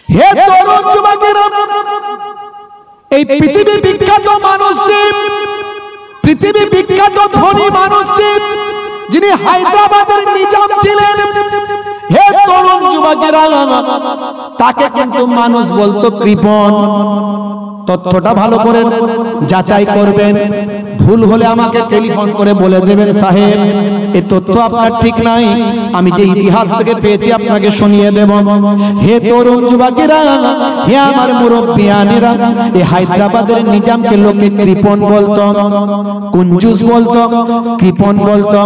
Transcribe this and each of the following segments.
হে তরুণ যুবকেরা, এই পৃথিবী বিখ্যাত মানুষটি, পৃথিবী বিখ্যাত ধনী মানুষটি, যিনি হায়দ্রাবাদের নিজাম ছিলেন, হে তরুণ যুবকেরা, তাকে কিন্তু মানুষ বলতো কৃপণ। তথ্যটা ভালো করে যাচাই করবেন, ভুল হলে আমাকে টেলিফোন করে বলে দেবেন, সাহেব এই তথ্য আপনার ঠিক নাই, আমি যে ইতিহাস থেকে পেয়েছি আপনাকে শুনিয়ে দেব। হে তরুণ যুবকেরা, হে আমার মুরব্বিয়ানেরা, এই হায়দ্রাবাদের নিজামকে লোকে কৃপণ বলতো, কুঞ্জুস বলতো, কৃপণ বলতো।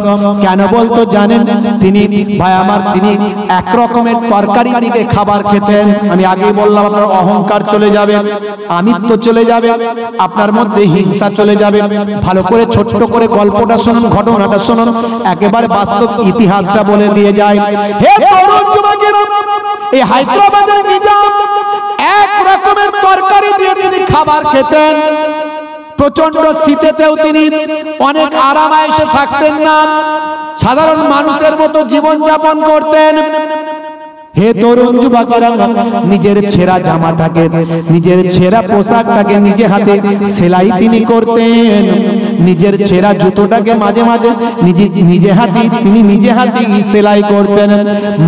কেন বলতো জানেন? তিনি ভাই আমার, তিনি এক রকমের তরকারি দিকে খাবার খেতেন। আমি আগেই বললাম, আপনার অহংকার চলে যাবে, আমিত্ব চলে যাবে, আপনার মধ্যে হিংসা চলে যাবে। ভালো করে ছোট্ট করে গল্পটা শুনুন, ঘটনাটা শুনুন, একেবারে বাস্তব ইতিহাসটা বলে দিয়ে যায়। হে তরুণ যুবকেরা, এই হায়দ্রাবাদের নিজাম এক রকমের তরকারি দিয়ে তিনি খাবার খেতেন। প্রচন্ড শীতেতেও তিনি অনেক আরামায়েশে থাকতেন না, সাধারণ মানুষের মতো জীবন যাপন করতেন। হে তরুণ যুবকেরা, নিজের ছেঁড়া জামাটাকে, নিজের ছেঁড়া পোশাকটাকে নিজে হাতে সেলাই তিনি করতেন। নিজের ছেঁড়া জুতোটাকে মাঝে মাঝে নিজে হাতে তিনি নিজে হাতে সেলাই করতেন।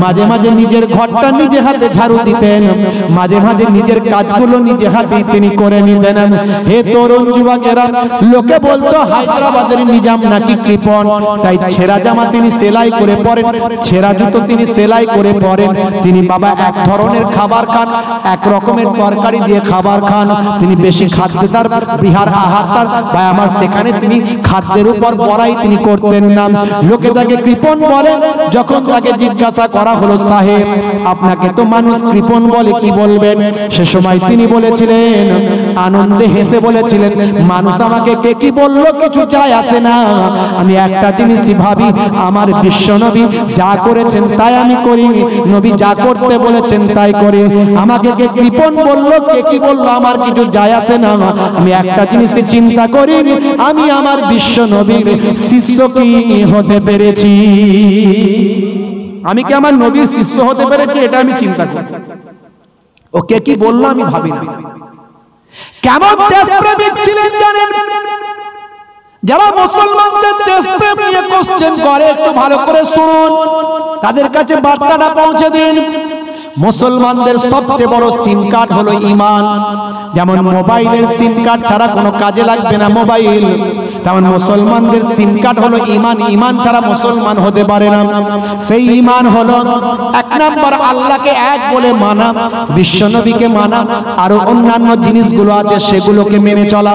মাঝে মাঝে নিজের ঘরটা নিজে হাতে ঝাড়ু দিতেন, মাঝে মাঝে নিজের কাজগুলো নিজে হাতে তিনি করে নিতেন। হে তরুণ যুবকেরা, লোকে বলতো হায়দ্রাবাদের নিজাম নাকি কৃপণ, তাই ছেঁড়া জামা তিনি সেলাই করে পরেন, ছেঁড়া জুতো তিনি সেলাই করে পরেন। তিনি বাবা এক ধরনের খাবার খান, এক রকমের তরকারি দিয়ে খাবার খান। তিনি বেশি খাদ্যের বিহার আহার বা আমার সেখানে তিনি খাদ্যের উপর বড়াই তিনি করতেন না। লোকে তাকে কৃপণ বলে। যখন তাকে জিজ্ঞাসা করা হলো, সাহেব আপনাকে তো মানুষ কৃপণ বলে, কি বলবেন? সে সময় তিনি বলেছিলেন, আনন্দে হেসে বলেছিলেন, মানুষ আমাকে কে কি বললো কিছু যায় আসে না, আমি একটা জিনিসই ভাবি, আমার বিশ্বনবী যা করেছেন তাই আমি করি, নবী যা করতে বলেছেন তাই করি। আমাকে কে কৃপণ বললো, কে কি বললো, আমার কিছু যায় আসে না। আমি একটা জিনিসই চিন্তা করি, আমি আমার বিশ্ব নবীর শিষ্য কি হতে পেরেছি, আমি কি আমার নবীর শিষ্য হতে পেরেছি, এটা আমি চিন্তা করি। ও কে কি বললো আমি ভাবি না। কেমন দেশপ্রেমিক ছিলেন জানেন? যারা মুসলমানদের দেশপ্রেম নিয়ে কোশ্চেন করে, একটু ভালো করে শুনুন, তাদের কাছে বার্তাটা পৌঁছে দিন। মুসলমানদের সবচেয়ে বড় সিম কার্ড হলো ঈমান। যেমন মোবাইলের সিম কার্ড ছাড়া কোনো কাজে লাগবে না মোবাইল, তেমন মুসলমানদের সিম কার্ড হলো ঈমান। ঈমান ছাড়া মুসলমান হতে পারে না। সেই ঈমান হলো এক নাম্বার আল্লাহকে এক বলে মানা, বিশ্বনবীকে মানা, আরো অন্যান্য জিনিসগুলো আছে সেগুলোকে মেনে চলা।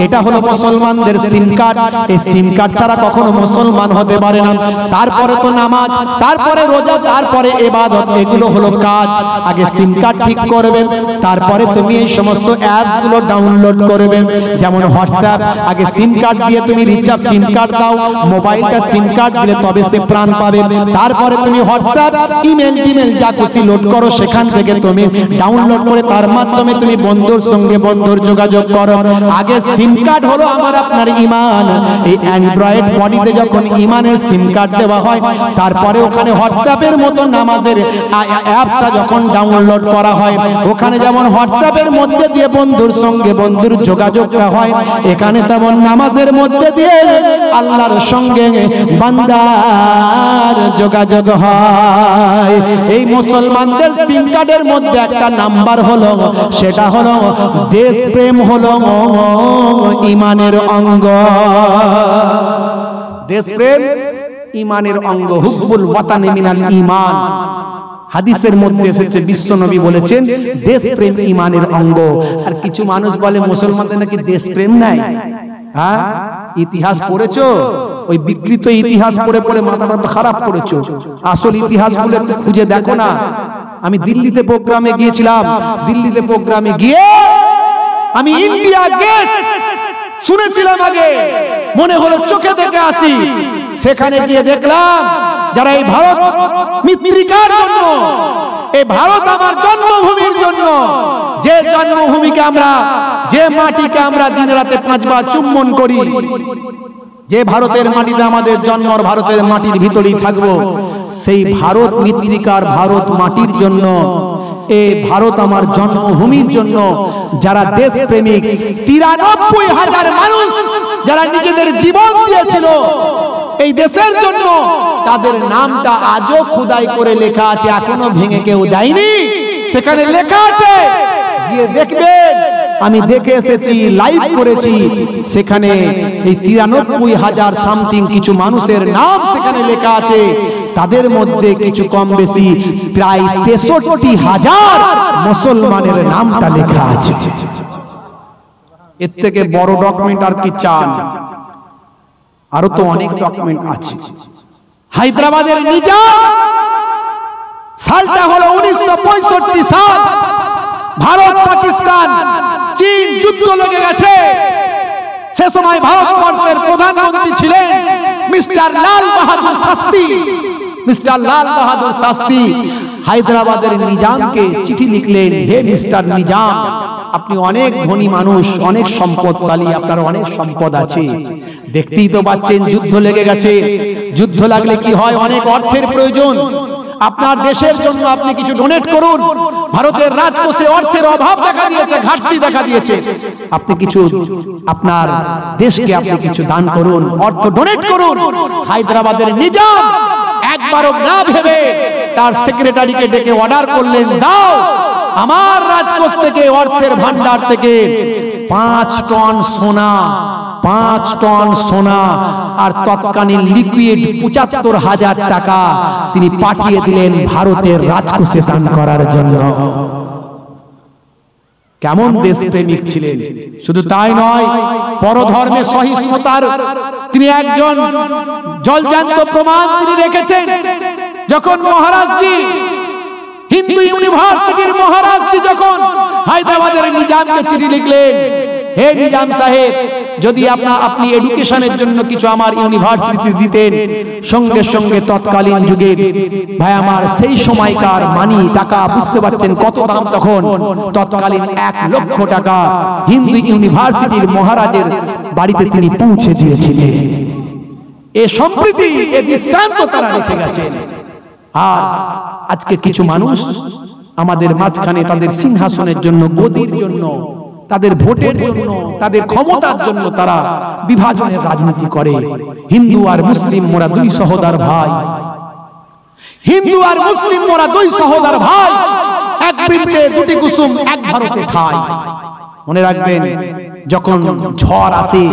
এটা হলো মুসলমানদের সিম কার্ড। এই সিম কার্ড ছাড়া কখনো মুসলমান হতে পারে না। তারপরে তো নামাজ, তারপরে রোজা, তারপরে ইবাদত, এগুলো হলো কাজ। আগে সিম কার্ড ঠিক করবেন, তারপরে তুমি এই সমস্ত অ্যাপস গুলো ডাউনলোড করবে। যেমন হোয়াটসঅ্যাপ, আগে সিম কার্ড দিয়ে তুমি রিচার্জ, সিম কার্ড দাও, মোবাইলটা সিম কার্ড দিলে তবে সে প্রাণ পাবে। তারপরে তুমি হোয়াটসঅ্যাপ, ইমেল, জিমেল যা খুশি লোড করো, সেখান থেকে তুমি ডাউনলোড করে তার মাধ্যমে তুমি বন্ধুর সঙ্গে বন্ধুর যোগাযোগ করো। আগে সিম কার্ড হলো আমার আপনার ঈমান। এই অ্যান্ড্রয়েড বডিতে যখন ঈমানের সিম কার্ড দেওয়া হয়, তারপরে ওখানে হোয়াটসঅ্যাপের মতো নামাজের অ্যাপসটা যখন ডাউনলোড করা হয়, ওখানে যেমন হোয়াটসঅ্যাপের মধ্যে দিয়ে বন্ধুর সঙ্গে বন্ধুর যোগাযোগটা হয়, এখানে তেমন নামাজের মধ্যে দিয়ে আল্লাহর সঙ্গে বান্দার যোগাযোগ হয়। এই মুসলমানদের সিম কার্ডের মধ্যে একটা নাম্বার হলো, সেটা হলো দেশপ্রেম, হলো ঈমানের অঙ্গ। দেশপ্রেম ঈমানের অঙ্গ। হুব্বুল ওয়াতানি মিনাল ঈমান। হাদিসের মধ্যে এসেছে, বিশ্বনবী বলেছেন দেশপ্রেম ঈমানের অঙ্গ। আর কিছু মানুষ বলে মুসলমানদের নাকি দেশপ্রেম নাই। হ্যাঁ, ইতিহাস পড়েছো? ওই বিকৃত ইতিহাস পড়ে পড়ে মাথাটা খারাপ করেছো। আসল ইতিহাসগুলো একটু খুঁজে দেখো না। আমি দিল্লিতে প্রোগ্রামে গিয়েছিলাম, দিল্লিতে প্রোগ্রামে গিয়ে আমি ইন্ডিয়া গেট শুনেছিলাম, আগে মনে হলো চোখে দেখে আসি। সেখানে গিয়ে দেখলাম যারা এই ভারত মৃত্তিকার জন্য, এই ভারত আমার জন্মভূমির জন্য, যে জন্মভূমিকে আমরা, যে মাটিকে আমরা দিন রাতে 5 বার চুম্বন করি, যে ভারতের মাটিতে আমাদের জন্ম, ভারতের মাটির ভিতরেই থাকবো, সেই ভারত মৃত্তিকার, ভারত মাটির জন্য এ ভারত আমার জন্মভূমির জন্য যারা দেশপ্রেমিক 93,000 মানুষ যারা নিজেদের জীবন দিয়েছিল এই দেশের জন্য, তাদের নামটা আজও খোদাই করে লেখা আছে, এখনো ভেঙে কেউ দেয়নি। সেখানে লেখা আছে, গিয়ে দেখবেন, আমি দেখে এসেছি, লাইভ করেছি, সেখানে এই 93,000 সামথিং কিছু মানুষের নাম সেখানে লেখা আছে। তাদের মধ্যে কিছু কম বেশি প্রায় 63,000 মুসলমানের নামটা লেখা আছে। এর থেকে বড় ডকুমেন্ট আর কি চান? আরো তো অনেক ডকুমেন্ট আছে। হায়দ্রাবাদের নিজাম, সালটা হলো 1965 সাল। ভারত, পাকিস্তান, চীন যুদ্ধ লেগে গেছে। সে সময় ভারতবর্ষের প্রধানমন্ত্রী ছিলেন মিস্টার লাল বাহাদুর শাস্ত্রী। মিস্টার লাল বাহাদুর শাস্ত্রী হায়দ্রাবাদের নিজামকে চিঠি লিখলেন, হে মিস্টার নিজাম, আপনি অনেক ধনী মানুষ, অনেক সম্পদশালী, আপনার অনেক সম্পদ আছে, দেখতেই তো পাচ্ছেন যুদ্ধ লেগে গেছে। যুদ্ধ লাগলে কি হয়, অনেক অর্থের প্রয়োজন। আপনার দেশের জন্য আপনি কিছু ডোনেট করুন। ভারতের রাজকোষে অর্থের অভাব দেখা দিয়েছে, ঘাটতি দেখা দিয়েছে, আপনি কিছু আপনার দেশকে আপনি কিছু দান করুন, অর্থ ডোনেট করুন। হায়দ্রাবাদের নিজাম একবারও না ভেবে তার সেক্রেটারিকে ডেকে অর্ডার করলেন, দাও আমার রাজকোষ থেকে, অর্থের ভান্ডার থেকে 5 টন সোনা, 5 টন সোনা আর তৎকালীন লিকুইড 75,000 টাকা তিনি পাঠিয়ে দিলেন ভারতের রাজকোষে দান করার জন্য। কেমন দেশপ্রেমিক ছিলেন! শুধু তাই নয়, পরধর্মে সহিষ্ণুতার তিনি একজন জলজান্ত প্রমাণ তিনি রেখেছেন। যখন মহারাজজি, হিন্দু ইউনিভার্সিটির মহারাজজি যখন হায়দ্রাবাদের নিজামকে চিঠি লিখলেন, হে নিজাম সাহেব, যদি আপনি এডুকেশনের জন্য কিছু আমার ইউনিভার্সিটি দিতেন, সঙ্গে সঙ্গে তৎকালীন যুগের ভাই আমার সেই সময়কার মানি টাকা, বুঝতে পারছেন কত দাম তখন, তৎকালীন 1 লক্ষ টাকা হিন্দু ইউনিভার্সিটির মহারাজের বাড়িতে তিনি পৌঁছে দিয়েছিলেন। এ সম্প্রীতি, এ দৃষ্টান্ত তারা রেখে গেছেন। আর আজকে কিছু মানুষ আমাদের মাঝখানে তাদের সিংহাসনের জন্য, গদির জন্য, তাদের ভোটের জন্য, তাদের ক্ষমতার জন্য তারা বিভাজনের রাজনীতি করে। হিন্দু আর মুসলিম মোরা 2 সহোদর ভাই, হিন্দু আর মুসলিম মোরা 2 সহোদর ভাই, এক বৃন্তে 2টি কুসুম, এক ভারতে ঠাই। মনে রাখবেন, যখন ঝড় আসে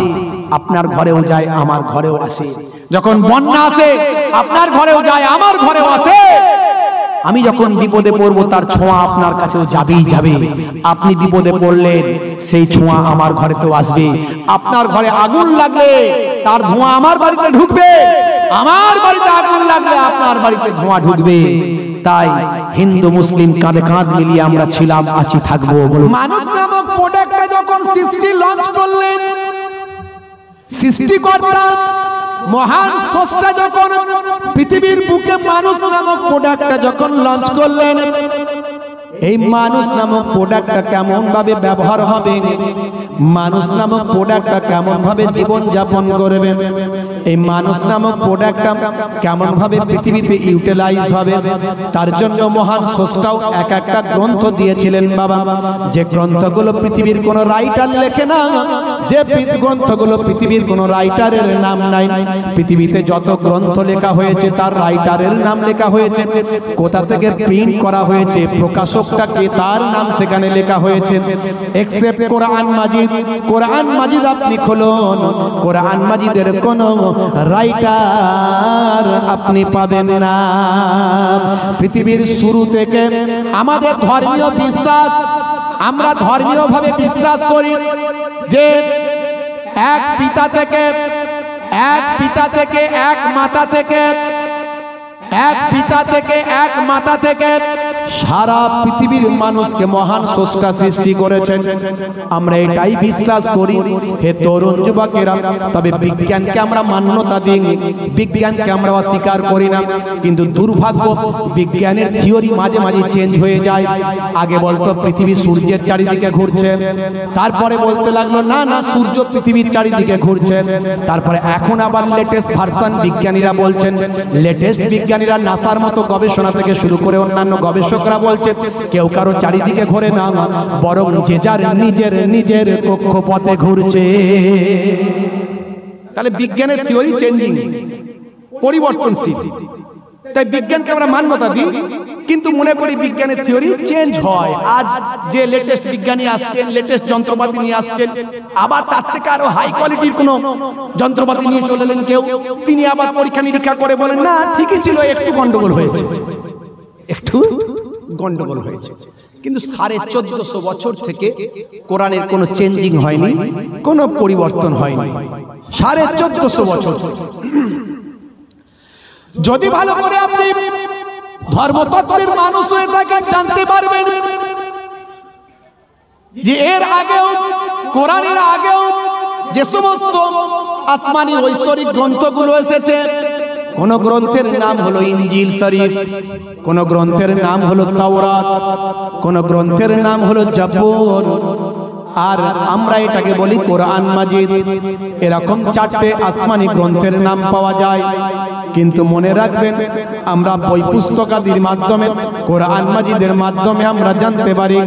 আপনার ঘরেও যায়, আমার ঘরেও আসে। যখন বন্যা আসে আপনার ঘরেও যায়, আমার ঘরেও আসে। আমি যখন বিপদে পড়বো তার ছোঁয়া আপনার কাছেও যাবেই যাবে। আপনি বিপদে পড়লেন, সেই ছোঁয়া আমার ঘরেতেও আসবে। আপনার ঘরে আগুন লাগলে তার ধোঁয়া আমার বাড়িতে ঢুকবে, আমার বাড়িতে আগুন লাগলে আপনার বাড়িতে ধোঁয়া ঢুকবে। তাই হিন্দু মুসলিম কাঁধে কাঁধ মিলিয়ে আমরা ছিলাম, আছি, থাকবো। মানুষ নামক প্রোডাক্টটা যখন সৃষ্টি লঞ্চ করলেন, সৃষ্টিকর্তা মহান স্রষ্টা যখন পৃথিবীর বুকে মানুষ নামক প্রোডাক্টটা যখন লঞ্চ করলেন, এই মানুষ নামক প্রোডাক্টটা কেমন ভাবে ব্যবহার হবে, মানুষ নামক প্রোডাক্টটা কেমন ভাবে জীবন যাপন করবে, এই মানুষ নামক প্রোডাক্টটা কেমন ভাবে পৃথিবীতে ইউটিলাইজ হবে, তার জন্য মহান স্রষ্টাও এক একটা গ্রন্থ দিয়েছিলেন বাবা। যে গ্রন্থগুলো পৃথিবীর কোন রাইটার লেখে না, যে গ্রন্থগুলো পৃথিবীর কোন রাইটারের নাম নাই, পৃথিবীতে যত গ্রন্থ লেখা হয়েছে তার রাইটারের নাম লেখা হয়েছে, কোথা থেকে প্রিন্ট করা হয়েছে, প্রকাশকটা কে, তার নাম সেখানে লেখা হয়েছে। এক্সেপ্ট কোরআন মাজিদ। কোরআন মাজিদ আপনি খুলুন, কোরআন মাজিদের কোন রাইটার আপনি পাবেন না। পৃথিবীর শুরু থেকে আমাদের ধর্মীয় বিশ্বাস, আমরা ধর্মীয় ভাবে বিশ্বাস করি যে এক পিতা থেকে, এক পিতা থেকে, এক মাতা থেকে, এক পিতা থেকে, এক মাতা থেকে সারা পৃথিবীর মানুষকে মহান স্রষ্টা সৃষ্টি করেছেন। আমরা এটাই বিশ্বাস করি। হে তরুণ যুবকেরা, তবে বিজ্ঞানকে আমরা মান্যতা দিই, বিজ্ঞানকে আমরা অস্বীকার করি না। কিন্তু দুর্ভাগ্য, বিজ্ঞানের থিওরি মাঝে মাঝে চেঞ্জ হয়ে যায়। আগে বলতো পৃথিবী সূর্যের চারিদিকে ঘুরছে, তারপরে বলতে লাগলো না না সূর্য পৃথিবীর চারিদিকে ঘুরছে, তারপরে এখন আবার লেটেস্ট ভার্সন বিজ্ঞানীরা বলছেন, লেটেস্ট বিজ্ঞানীরা নাসার মতো গবেষণা থেকে শুরু করে অন্যান্য গবেষক গবেষকরা বলছে কেউ কারো চারিদিকে ঘোরে না, বরং যে যার নিজের নিজের কক্ষপথে ঘুরছে। তাহলে বিজ্ঞানের থিওরি চেঞ্জিং, পরিবর্তনশীল। তাই বিজ্ঞানকে আমরা মান্যতা দিই, কিন্তু মনে করি বিজ্ঞানের থিওরি চেঞ্জ হয়। আজ যে লেটেস্ট বিজ্ঞানী আসছেন, লেটেস্ট যন্ত্রপাতি নিয়ে আসছেন, আবার তার থেকে আরো হাই কোয়ালিটির কোন যন্ত্রপাতি নিয়ে চলে এলেন কেউ, তিনি আবার পরীক্ষা নিরীক্ষা করে বলেন না ঠিকই ছিল, একটু গন্ডগোল হয়েছে, একটু গন্ডগোল হয়েছে। কিন্তু 1450 বছর থেকে কোরআনের কোনো চেঞ্জিং হয়নি, কোনো পরিবর্তন হয়নি। 1450 বছর। যদি ভালো করে আপনি ধর্মতত্ত্বের মানুষ হয়ে থাকেন, জানতে পারবেন যে এর আগেও, কোরআনের আগেও যে সমস্ত আসমানি ঐশ্বরিক গ্রন্থগুলো এসেছে, কোন গ্রন্থের নাম হলো ইনজিল শরীফ, কোন গ্রন্থের নাম হলো তাওরাত, কোন গ্রন্থের নাম হলো জাবুর, আর আমরা এটাকে বলি কোরআন মাজিদ। এরকম 4টে আসমানি গ্রন্থের নাম পাওয়া যায়। কিন্তু মনে রাখবেন, আমরা বই পুস্তকাদির মাধ্যমে, কোরআন মাজিদের মাধ্যমে আমরা জানতে পারি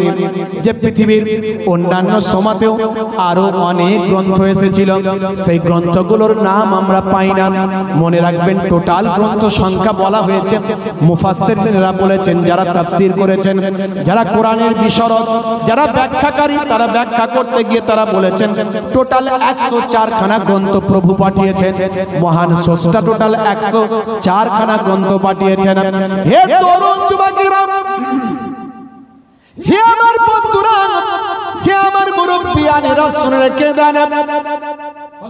যে পৃথিবীর অন্যান্য সমাজেও আরো অনেক গ্রন্থ এসেছিল, সেই গ্রন্থগুলোর নাম আমরা পাই না। মনে রাখবেন, টোটাল গ্রন্থ সংখ্যা বলা হয়েছে, মুফাসসিররা বলেছেন, যারা তাফসীর করেছেন, যারা কোরআনের বিশরদ, যারা ব্যাখ্যাকারী, তারা ব্যাখ্যা করতে গিয়ে তারা বলেছেন টোটাল 104 খানা গ্রন্থ প্রভু পাঠিয়েছেন। মহান স্রষ্টা টোটাল 104 খানা গ্রন্থ পাঠিয়েছেন। হে তরুণ যুবকেরা, হে আমার বন্ধুরা, হে আমার মুরব্বিয়ানেরা, শুনে রেখে দেন,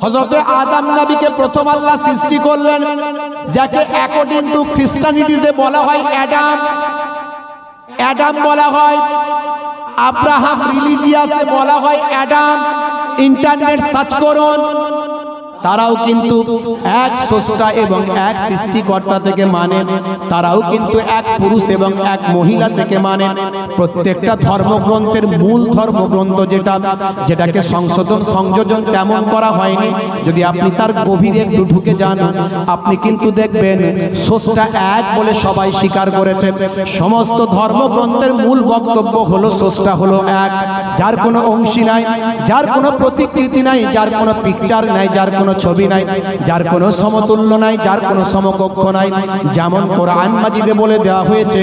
হযরত আদম নবীকে প্রথম আল্লাহ সৃষ্টি করলেন, যাকে অ্যাকর্ডিং টু খ্রিস্টানিটিতে বলা হয় অ্যাডাম। অ্যাডাম বলা হয়, আব্রাহাম রিলিজিয়াসে বলা হয় অ্যাডাম। ইন্টারনেট সার্চ করুন, তারাও কিন্তু এক স্রষ্টা এবং এক সৃষ্টিকর্তা থেকে মানে, তারাও কিন্তু এক পুরুষ এবং এক মহিলা থেকে মানে। প্রত্যেকটা ধর্মগ্রন্থের মূল ধর্মগ্রন্থ যেটাকে সংশোধন সংযোজন তেমন করা হয়নি, যদি আপনি তার গভীরে একটু ঢুকে যান, আপনি কিন্তু দেখবেন স্রষ্টা এক বলে সবাই স্বীকার করেছে। সমস্ত ধর্মগ্রন্থের মূল বক্তব্য হলো স্রষ্টা হলো এক, যার কোনো অংশী নাই, যার কোনো প্রতিকৃতি নাই, যার কোনো পিকচার নাই, যার কোনো ছবি নাই, যার কোনো সমতুল্য নাই, যার কোনো সমকক্ষ নাই। যেমন কোরআন মাজিদে বলে দেওয়া হয়েছে,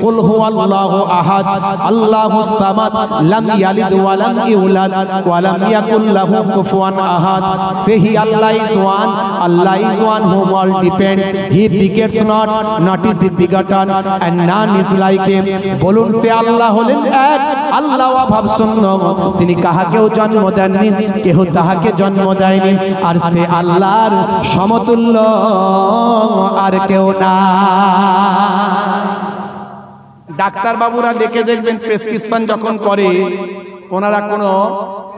কুল হুয়াল্লাহু আহাদ আল্লাহুস সামাদ লাম ইয়ালিদ ওয়া লাম ইউলাদ ওয়া লাম ইয়াকুল লাহু কুফুয়ান আহাদ। সেই Allah is one, Allah is one whom all depend, he begets not, not is he begotten, and none is like him। বলুন, সে আল্লাহ হলেন এক, আল্লাহ অভাব শূন্য, তিনি কাহাকেও জন্ম দেননি, কেহ তাহাকে জন্ম দেয়নি, আর সে আল্লাহর সমতুল্য আর কেউ না। ডাক্তার বাবুরা লিখে দেখবেন, প্রেসক্রিপশন যখন করে, ওনারা কোনো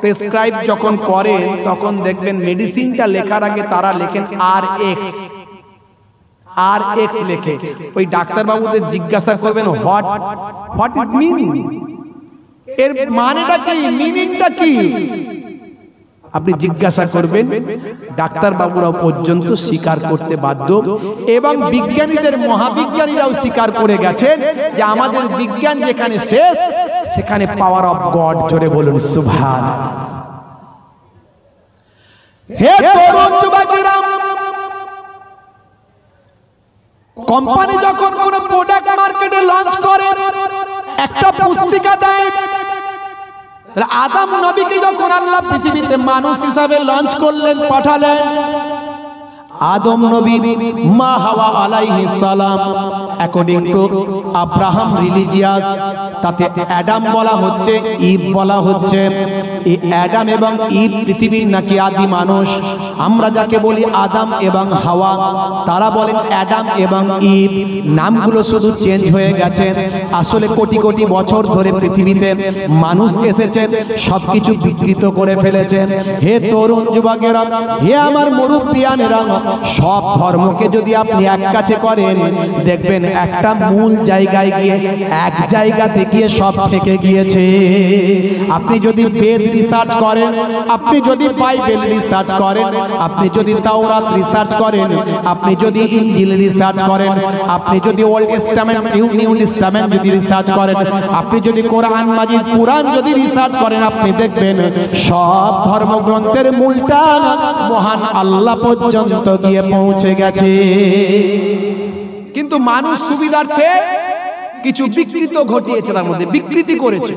প্রেসক্রাইব যখন করে, তখন দেখবেন মেডিসিনটা লেখার আগে তারা লেখেন RX লেখে। ওই ডাক্তার বাবুদের জিজ্ঞাসা করবেন, হোয়াট ইজ মিনিং, এর মানেটা কি, মিনিংটা কি? আপনি জিজ্ঞাসা করবেন, ডাক্তার বাবুরা পর্যন্ত স্বীকার করতে বাধ্য, এবং বিজ্ঞানীদের মহাবিজ্ঞানীরাও স্বীকার করে গেছেন যে আমাদের বিজ্ঞান যেখানে শেষ, সেখানে পাওয়ার অফ গড। জোরে বলুন সুবহানাল্লাহ। হে তরুণ যুবকেরা, কোম্পানি যখন কোন প্রোডাক্ট মার্কেটে লঞ্চ করে, একটা পুস্তিকা দেয়। আদম নবীকে যখন আল্লাহ পৃথিবীতে মানুষ হিসাবে লঞ্চ করলেন, পাঠালেন, আদম নবী, মা হাওয়া আলাইহিস সালাম, অ্যাকর্ডিং টু আব্রাহাম রিলিজিয়াস, তাতে অ্যাডাম বলা হচ্ছে, ঈভ বলা হচ্ছে। এই অ্যাডাম এবং ঈভ পৃথিবীর নাকি আদি মানুষ। আমরা যাকে বলি আদম এবং হাওয়া, তারা বলেন অ্যাডাম এবং ঈভ। নামগুলো শুধু চেঞ্জ হয়ে গেছে, আসলে কোটি কোটি বছর ধরে পৃথিবীতে মানুষ এসেছে, সবকিছু বিকৃত করে ফেলেছে। হে তরুণ যুবকেরা, হে আমার মুরব্বিয়ানেরা, সব ধর্মকে যদি আপনি এক কাছে করেন, দেখবেন একটা মূল জায়গায় গিয়ে এক জায়গাতে গিয়ে সব থেকে গিয়েছে। আপনি যদি বেদ রিসার্চ করেন, আপনি যদি বাইবেল রিসার্চ করেন, আপনি যদি তাওরাত রিসার্চ করেন, আপনি যদি ইনজিল রিসার্চ করেন, আপনি যদি ওল্ড টেস্টামেন্ট নিউ টেস্টামেন্ট যদি রিসার্চ করেন, আপনি যদি কোরআন মাজিদ কুরআন যদি রিসার্চ করেন, আপনি দেখবেন সব ধর্মগ্রন্থের মূলটা মহান আল্লাহ পর্যন্ত গিয়ে পৌঁছে গেছে। কিন্তু মানুষ সুবিধার্থে কিছু বিকৃত ঘটিয়েছে, তার মধ্যে বিকৃতি করেছে।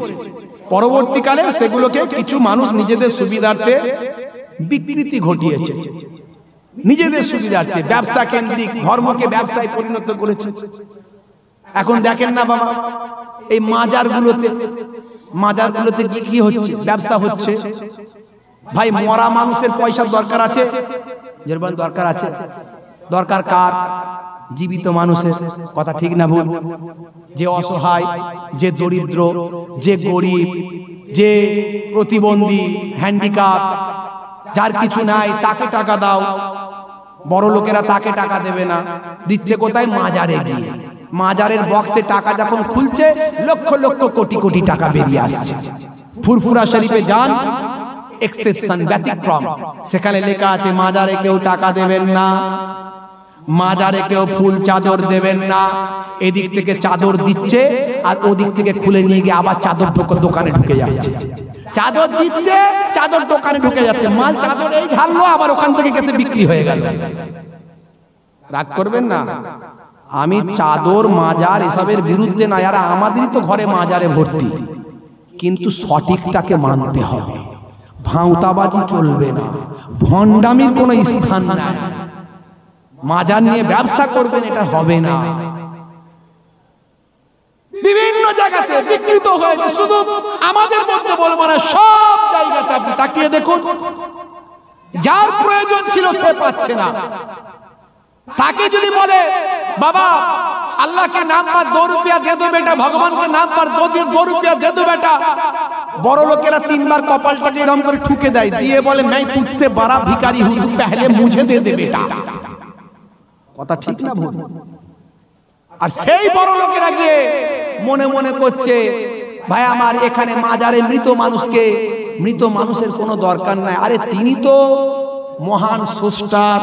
পরবর্তীকালে সেগুলোকে কিছু মানুষ নিজেদের সুবিধার্থে বিকৃতি ঘটিয়েছে, নিজেদের সুবিধার্থে ব্যবসা কেন্দ্রিক ধর্মকে ব্যবসায় পরিণত করেছে। এখন দেখেন না বাবা, এই মাজারগুলোতে কি হচ্ছে? ব্যবসা হচ্ছে। ভাই, মরা মানুষের পয়সার দরকার আছে? যেরকম দরকার আছে, দরকার কার? জীবিত মানুষের। কথা ঠিক না ভুল? যে অসহায়, যে দরিদ্র, যে গরিব, যে প্রতিবন্ধী, হ্যান্ডিক্যাপ, যার কিছু নাই, তাকে টাকা দাও। বড় লোকেরা তাকে টাকা দেবে না, দিচ্ছে কোথায়? মাজারে গিয়ে। মাজারের বক্সে টাকা যখন খুলছে, লক্ষ লক্ষ কোটি কোটি টাকা বেরিয়ে আসছে। ফুরফুরা শরীফে যান, এক্সেপশন, ব্যতিক্রম, সেখানে লেখা আছে মাজারে কেউ টাকা দেবেন না, মাজারে কেউ ফুল চাদর দেবেন না। এদিক থেকে চাদর দিচ্ছে আর ওদিক থেকে খুলে নিয়ে গিয়ে আবার চাদর দোকানে ঢুকে যাচ্ছে। চাদর দিচ্ছে, চাদর দোকানে ঢুকে যাচ্ছে, মাল চাদর এই ঢাললো, আবার ওখান থেকে গেছে বিক্রি হয়ে গেল। রাগ করবেন না, আমি চাদর মাজার এসবের বিরুদ্ধে না, আর আমাদেরই তো ঘরে মাজারে ভর্তি, কিন্তু সঠিকটাকে মানতে হবে। ভাঁওতাবাজি চলবে না, ভণ্ডামির কোনো স্থান নাই। মাজার নিয়ে ব্যবসা করবেন, এটা হবে না। বিভিন্ন জায়গাতে বিকৃত হয়েছে, শুধু আমাদের মধ্যে বলবো না, সব জায়গাতে আপনি তাকিয়ে দেখুন। যার প্রয়োজন ছিল সে পাচ্ছে না। তাকে যদি বলে বাবা अल्लाह के नाम पर 2 रुपया दे दो बेटा, भगवान के नाम पर 2 रुपया दे दो बेटा, বড় লোকেরা 3 বার কপালটাকে এরকম করে ঠুকে দেয়, দিয়ে বলে मैं तुझसे बड़ा भिखारी हूं, तू पहले मुझे दे दे बेटा। কথা ঠিক না ভুল? আর সেই বড় লোকেরা গিয়ে মনে মনে করছে ভাই আমার এখানে মাজারে মৃত মানুষের কোনো দরকার নাই। আরে তিনি তো মহান স্রষ্টার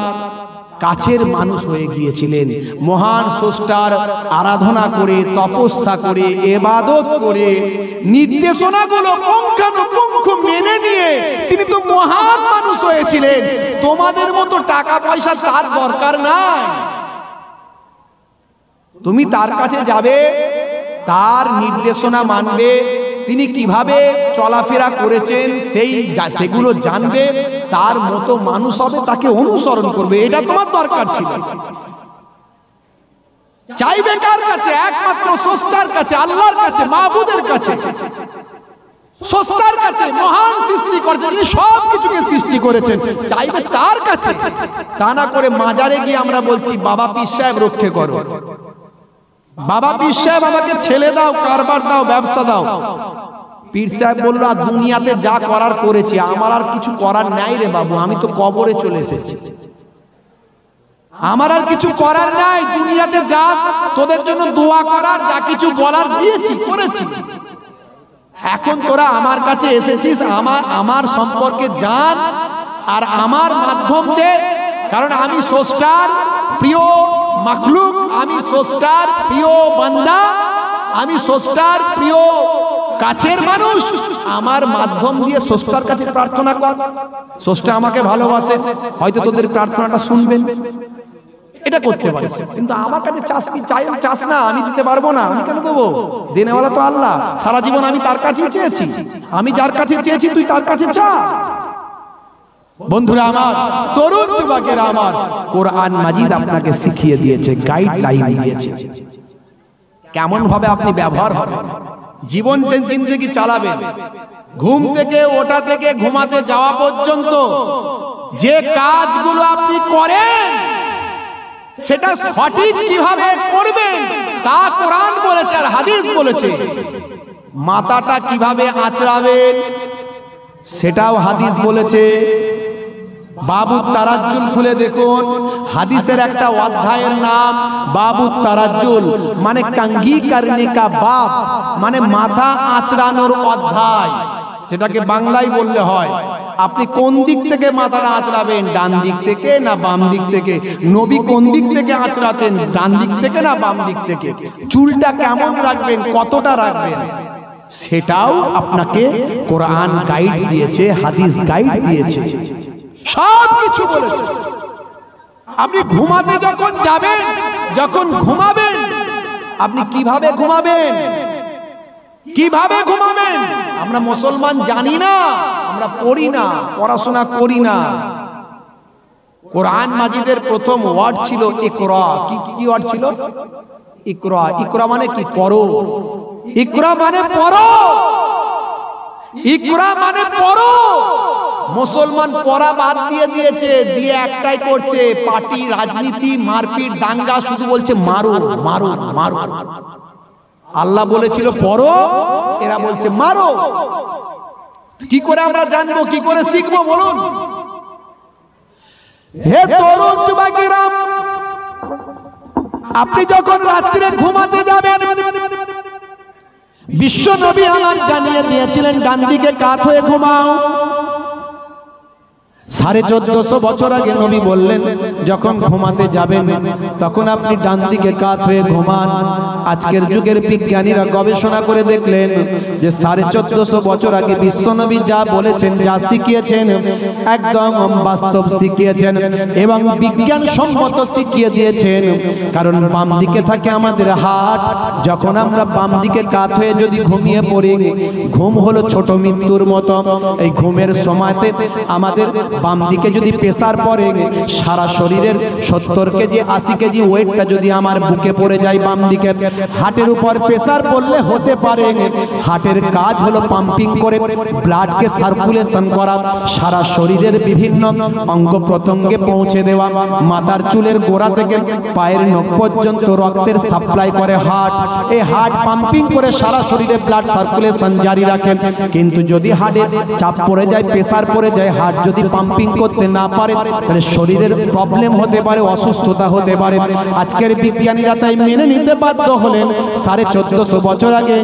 কাছের মানুষ হয়ে গিয়েছিলেন। মহান স্রষ্টার আরাধনা করে, তপস্যা করে, ইবাদত করে, নির্দেশনাগুলো পুঙ্খানুপুঙ্খ মেনে নিয়ে তিনি তো মহান মানুষ হয়েছিলেন। তোমাদের মতো টাকা পয়সা তার দরকার নাই। তুমি তার কাছে যাবে, তার নির্দেশনা মানবে, তিনি কিভাবে চলাফেরা করেছেন সেগুলো জানবে, তার মতো মানুষ হবে, তাকে অনুসরণ করবে। এটা তোমার দরকার ছিল। চাইবে কার কাছে? একমাত্র স্রষ্টার কাছে, আল্লাহর কাছে, মাবুদের কাছে, স্রষ্টার কাছে, মহান সৃষ্টিকর্তা যিনি সব কিছুকে সৃষ্টি করেছেন, চাইবে তার কাছে। তা না করে মাজারে গিয়ে আমরা বলছি বাবা পীর সাহেব রক্ষে করো, বাবা পীর সাহেব আমাকে ছেলে দাও, কারবার দাও, ব্যবসা দাও। পীর সাহেব বলল দুনিয়াতে যা করার করেছি, আমার আর কিছু করার নাই রে বাবু, আমি তো কবরে চলে এসেছি, আমার আর কিছু করার নাই। দুনিয়াতে যা তোদের জন্য দোয়া করার, যা কিছু বলার দিয়েছি, করেছি। এখন তোরা আমার কাছে এসেছিস, আমার সম্পর্কে জান আর আমার মাধ্যম দে, কারণ আমি স্রষ্টার প্রিয় মাখলুক, আমি স্রষ্টার প্রিয় বান্দা, আমি স্রষ্টার প্রিয় কাছের মানুষ। আমার মাধ্যম দিয়ে স্রষ্টার কাছে প্রার্থনা কর, স্রষ্টা আমাকে ভালোবাসে, হয়তো তোদের প্রার্থনাটা শুনবেন। এটা করতে পারিস, কিন্তু আমার কাছে চাস না, আমি দিতে পারবো না, আমি কেন দেবো? দেনেওয়ালা তো আল্লাহ। সারা জীবন আমি তার কাছেই চেয়েছি, আমি যার কাছে চেয়েছি তুই তার কাছে চা। বন্ধুরা আমার, তরুণ যুবকেরা আমার, কোরআন মাজিদ আপনাকে শিখিয়ে দিয়েছে, গাইডলাইন দিয়েছে কেমন ভাবে আপনি ব্যবহার হবে, জীবন জিন্দেগি চালাবেন। ঘুম থেকে ওঠা থেকে ঘুমাতে যাওয়া পর্যন্ত যে কাজগুলো আপনি করেন সেটা সঠিক কিভাবে করবেন তা কোরআন বলেছে আর হাদিস বলেছে। মাথাটা কিভাবে আঁচড়াবেন সেটাও হাদিস বলেছে, বাবুত তারাজ্জুল খুলে দেখুন, হাদিসের একটা অধ্যায়ের নাম বাবুত তারাজ্জুল, মানে কাঙ্গি করনে কা বাব, মানে মাথা আঁচড়ানোর অধ্যায়, যেটাকে বাংলায় বললে হয় আপনি কোন দিক থেকে মাথাটা আঁচড়াবেন, ডান দিক থেকে না বাম দিক থেকে? নবী কোন দিক থেকে আঁচড়াতেন, ডান দিক থেকে না বাম দিক থেকে? চুলটা কেমন রাখবেন, কতটা রাখবেন, সেটাও আপনাকে কোরআন গাইড দিয়েছে, হাদিস গাইড দিয়েছে, সব কিছু বলেছে। আপনি ঘুমাতে যখন যাবেন, যখন ঘুমাবেন, আপনি কিভাবে ঘুমাবেন, কিভাবে ঘুমাবেন? আমরা মুসলমান জানি না, আমরা পড়ি না, পড়াশোনা করি না। কোরআন মাজিদের প্রথম ওয়ার্ড ছিল ইকরা। কি ওয়ার্ড ছিল? ইকরা। ইকরা মানে কি? পড়ো। ইকরা মানে পড়ো, ইকরা মানে পড়ো। মুসলমান পড়া বাদ দিয়ে দিয়েছে, দিয়ে একটাই করছে, পার্টি, রাজনীতি, মারপিট, দাঙ্গা, শুধু বলছে মারো মারো মারো। আল্লাহ বলেছিল পড়ো, এরা বলছে মারো। কি করে আমরা জানবো, কি করে শিখবো বলুন? হে তরুণ যুবকেরা, আপনি যখন রাত্রে ঘুমাতে যাবেন, বিশ্ব নবী আমার জানিয়ে দিয়েছিলেন ডান দিকে কাত হয়ে ঘুমাও। 1450 বছর আগে নবী বললেন যখন ঘুমাতে যাবেন তখন আপনি ডান দিকে কাত হয়ে ঘুমান। আজকের যুগের বিজ্ঞানীরা গবেষণা করে দেখলেন যে 1450 বছর আগে বিশ্ব নবী যা বলেছেন, যা শিখিয়েছেন, একদম বাস্তব শিখিয়েছেন এবং বিজ্ঞান সম্মত শিখিয়ে দিয়েছেন। কারণ বাম দিকে থাকে আমাদের হার্ট, যখন আমরা বাম দিকে কাত হয়ে যদি ঘুমিয়ে পড়ি, ঘুম হলো ছোট মৃত্যুর মতো। এই ঘুমের সময়তে আমাদের বাম দিকে যদি প্রেসার পড়ে, সারা শরীরের 70 কেজি 80 কেজি ওয়েটটা যদি আমার বুকে পড়ে যায় বাম দিকে, হার্টের উপর প্রেসার পড়লে হতে পারে হার্টের কাজ হলো পাম্পিং করে ব্লাডকে সার্কুলেশন করা, সারা শরীরের বিভিন্ন অঙ্গ প্রত্যঙ্গে পৌঁছে দেওয়া। মাথার চুলের গোড়া থেকে পায়ের নখ পর্যন্ত রক্তের সাপ্লাই করে হার্ট। এই হার্ট পাম্পিং করে সারা শরীরে ব্লাড সার্কুলেশন জারি রাখে। কিন্তু যদি হার্টে চাপ পড়ে যায়, প্রেসার পড়ে যায়, হার্ট যদি পাম্পিং করতে না পারে, তাহলে শরীরের প্রবলেম হতে পারে, অসুস্থতা হতে পারে। আজকের বিজ্ঞানীরা তাই মেনে নিতে বাধ্য হলেন 1450 বছর আগে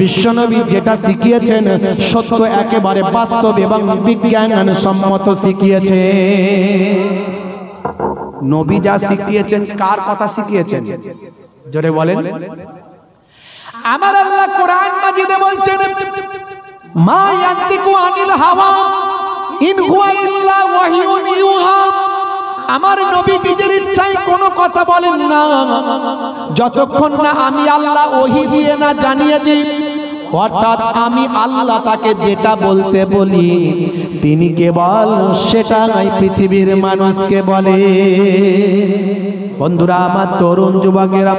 বিশ্বনবী যেটা শিখিয়েছেন সত্য, একেবারে বাস্তব এবং বিজ্ঞান সম্মত শিখিয়েছে। নবী যা শিখিয়েছেন, কার কথা শিখিয়েছেন জোরে বলেন? আমার আল্লাহ কোরআন মাজিদে বলছেন, মা ইয়ান্তিকু আনিল হাওয়া ইন হুয়া ইল্লা ওয়াহিয়ুন ইউহা। আমার নবী নিজের ইচ্ছায় কোনো কথা বলেন না, যতক্ষণ না আমি আল্লাহ ওহী দিয়ে না জানিয়ে দিই। অর্থাৎ আমি আল্লাহ তাকে যেটা বলতে বলি, তিনি কেবল সেটাই পৃথিবীর মানুষকে বলে। বন্ধুরা আমার, তরুণ যুবকেরা,